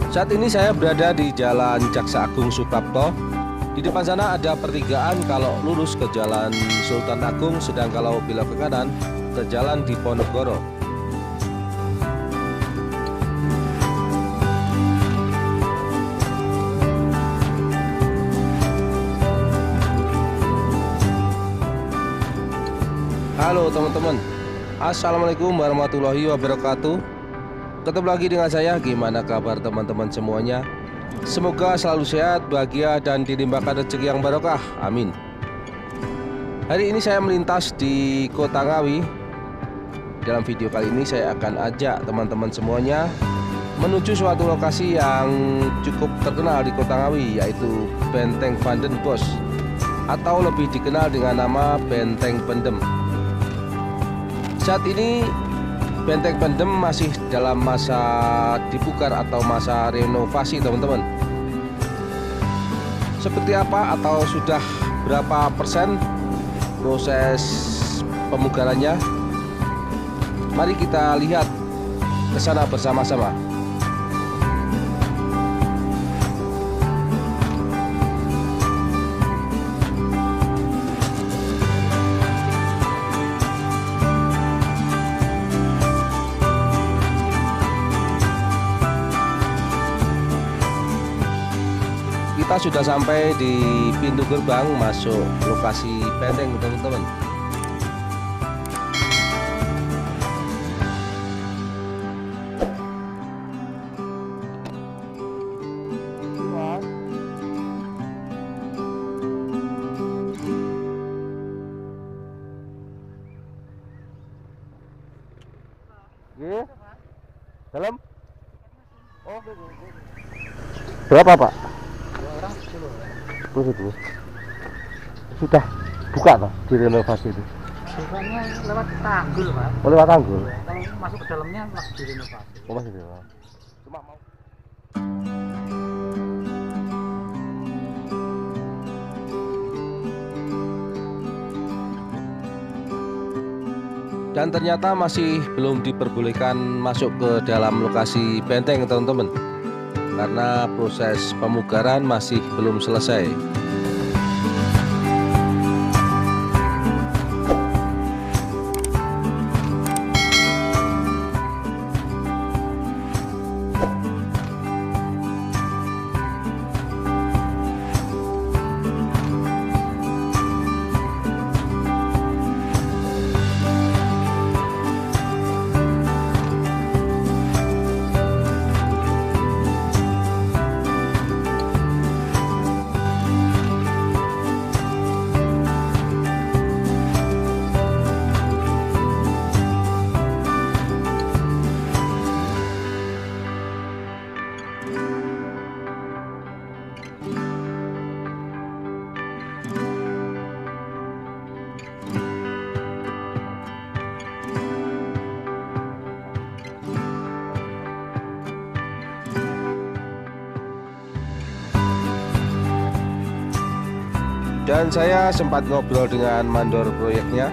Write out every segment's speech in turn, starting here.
Saat ini saya berada di Jalan Jaksa Agung Suprapto. Di depan sana ada pertigaan kalau lurus ke Jalan Sultan Agung, sedang kalau belok ke kanan ke Jalan Diponegoro. Halo teman-teman, Assalamualaikum warahmatullahi wabarakatuh. Ketemu lagi dengan saya, gimana kabar teman-teman semuanya? Semoga selalu sehat, bahagia, dan dilimpahkan rezeki yang barokah, amin. Hari ini saya melintas di Kota Ngawi. Dalam video kali ini saya akan ajak teman-teman semuanya menuju suatu lokasi yang cukup terkenal di Kota Ngawi, yaitu Benteng Van den Bosch, atau lebih dikenal dengan nama Benteng Pendem. Saat ini Benteng Pendem masih dalam masa dibukar atau masa renovasi, teman-teman. Seperti apa atau sudah berapa persen proses pemugarannya? Mari kita lihat ke sana bersama-sama. Kita sudah sampai di pintu gerbang masuk lokasi benteng, teman-teman. Dalam? Oh, berapa, Pak? Itu sudah buka, Pak, direnovasi itu? Bukanya lewat tanggul, Pak. Oh, lewat tanggul? Kalau masuk ke dalamnya masih direnovasi. Oh, masih direnovasi. Cuma mau. Dan ternyata masih belum diperbolehkan masuk ke dalam lokasi benteng, teman-teman, karena proses pemugaran masih belum selesai. Dan saya sempat ngobrol dengan mandor proyeknya.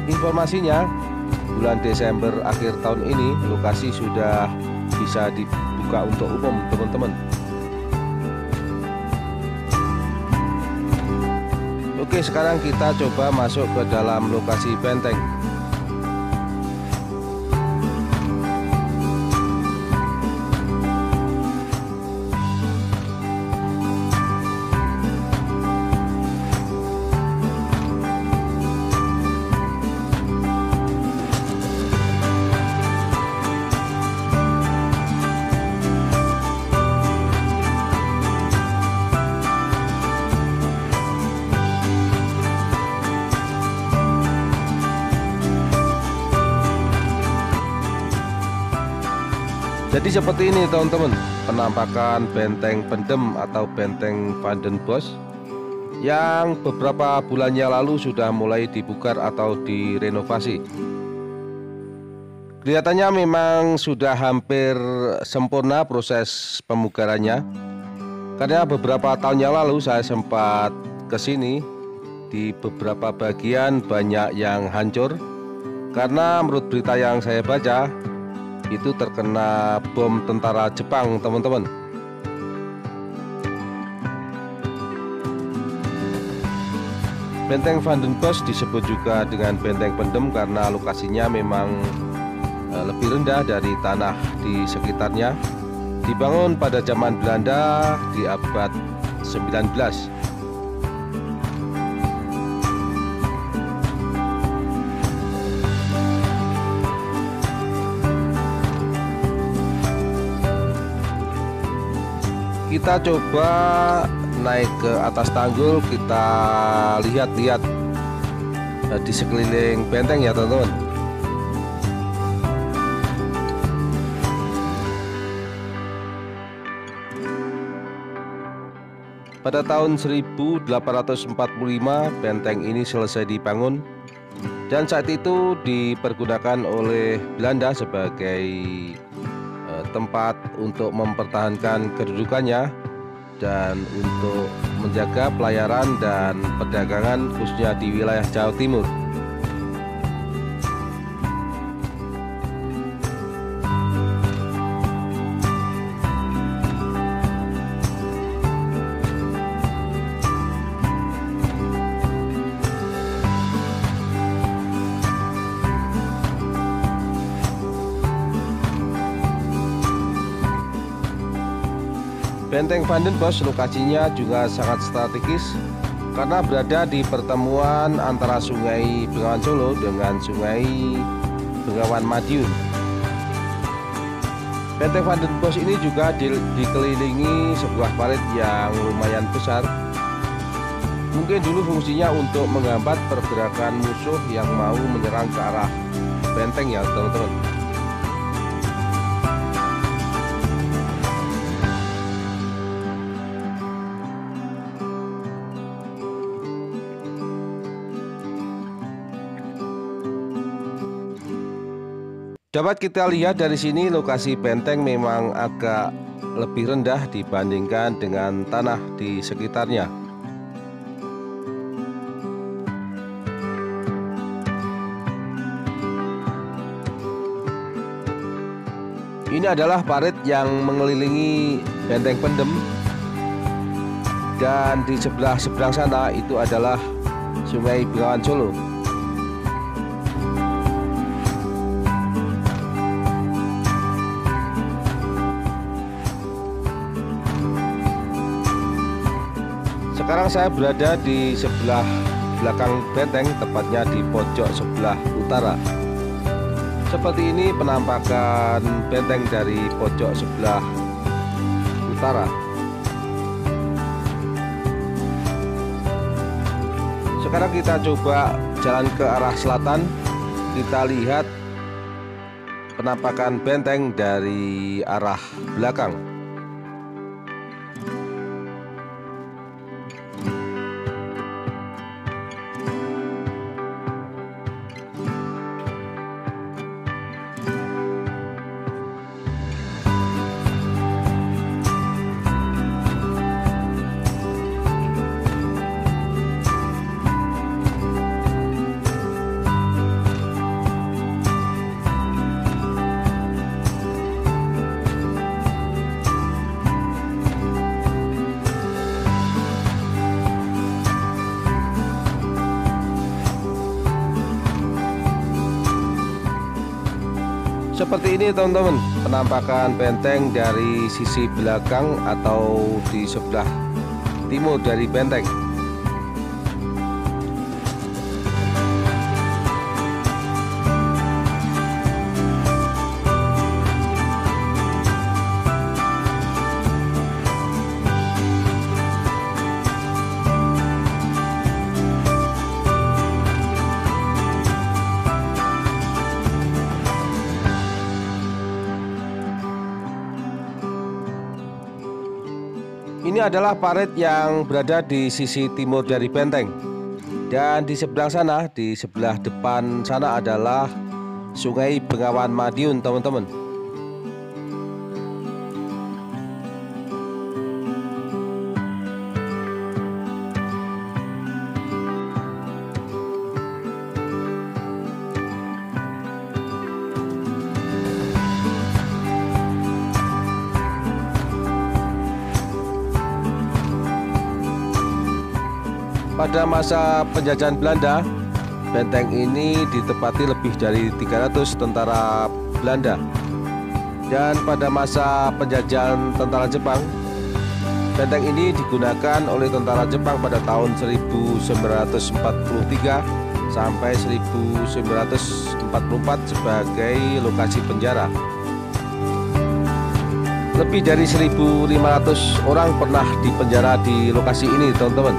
Informasinya bulan Desember akhir tahun ini lokasi sudah bisa dibuka untuk umum, teman-teman. Oke, sekarang kita coba masuk ke dalam lokasi benteng. Jadi seperti ini, teman-teman, penampakan Benteng Pendem atau Benteng Van den Bosch yang beberapa bulannya lalu sudah mulai dibukar atau direnovasi. Kelihatannya memang sudah hampir sempurna proses pemugarannya, karena beberapa tahun yang lalu saya sempat ke sini. Di beberapa bagian banyak yang hancur, karena menurut berita yang saya baca, itu terkena bom tentara Jepang, teman-teman. Benteng Van den Bosch disebut juga dengan benteng pendem karena lokasinya memang lebih rendah dari tanah di sekitarnya. Dibangun pada zaman Belanda di abad 19. Kita coba naik ke atas tanggul, kita lihat-lihat di sekeliling benteng ya teman-teman. Pada tahun 1845 benteng ini selesai dibangun dan saat itu dipergunakan oleh Belanda sebagai tempat untuk mempertahankan kedudukannya dan untuk menjaga pelayaran dan perdagangan khususnya di wilayah Jawa Timur. Benteng Van den Bosch lokasinya juga sangat strategis karena berada di pertemuan antara Sungai Bengawan Solo dengan Sungai Bengawan Madiun. Benteng Van den Bosch ini juga dikelilingi sebuah parit yang lumayan besar. Mungkin dulu fungsinya untuk menghambat pergerakan musuh yang mau menyerang ke arah benteng ya teman-teman. Dapat kita lihat dari sini lokasi benteng memang agak lebih rendah dibandingkan dengan tanah di sekitarnya. Ini adalah parit yang mengelilingi benteng pendem dan di sebelah sana itu adalah Sungai Bengawan Solo. Sekarang saya berada di sebelah belakang benteng, tepatnya di pojok sebelah utara. Seperti ini penampakan benteng dari pojok sebelah utara. Sekarang kita coba jalan ke arah selatan. Kita lihat penampakan benteng dari arah belakang. Seperti ini teman-teman penampakan benteng dari sisi belakang atau di sebelah timur dari benteng. Ini adalah parit yang berada di sisi timur dari benteng. Dan di sebelah sana, di sebelah depan sana adalah Sungai Bengawan Madiun, teman-teman. Pada masa penjajahan Belanda, benteng ini ditempati lebih dari 300 tentara Belanda. Dan pada masa penjajahan tentara Jepang, benteng ini digunakan oleh tentara Jepang pada tahun 1943 sampai 1944 sebagai lokasi penjara. Lebih dari 1.500 orang pernah dipenjara di lokasi ini, teman-teman.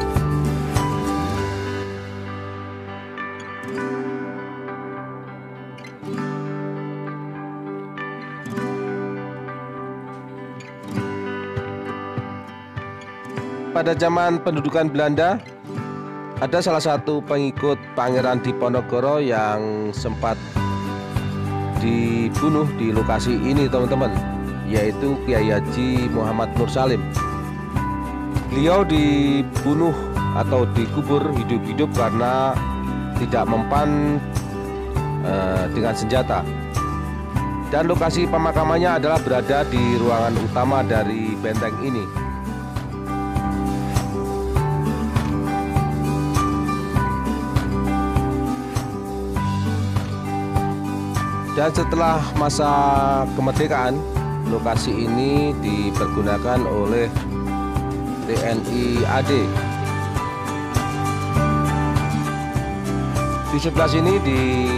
Pada zaman pendudukan Belanda, ada salah satu pengikut Pangeran Diponegoro yang sempat dibunuh di lokasi ini, teman-teman, yaitu Kiai Haji Muhammad Nur Salim. Beliau dibunuh atau dikubur hidup-hidup karena tidak mempan dengan senjata. Dan lokasi pemakamannya adalah berada di ruangan utama dari benteng ini. Dan setelah masa kemerdekaan, lokasi ini dipergunakan oleh TNI AD. Di sebelah sini, di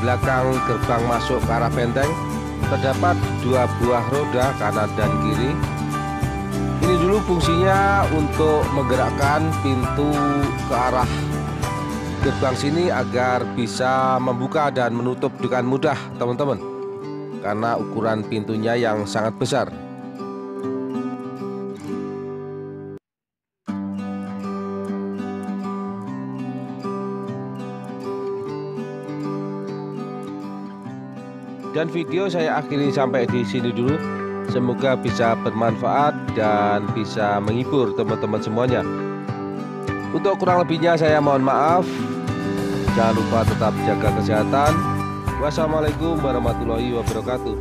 belakang gerbang masuk ke arah benteng, terdapat 2 buah roda kanan dan kiri. Ini dulu fungsinya untuk menggerakkan pintu ke arah gerbang sini agar bisa membuka dan menutup dengan mudah, teman-teman, karena ukuran pintunya yang sangat besar. Dan video saya akhiri sampai di sini dulu. Semoga bisa bermanfaat dan bisa menghibur teman-teman semuanya. Untuk kurang lebihnya saya mohon maaf. Jangan lupa tetap jaga kesehatan. Wassalamualaikum warahmatullahi wabarakatuh.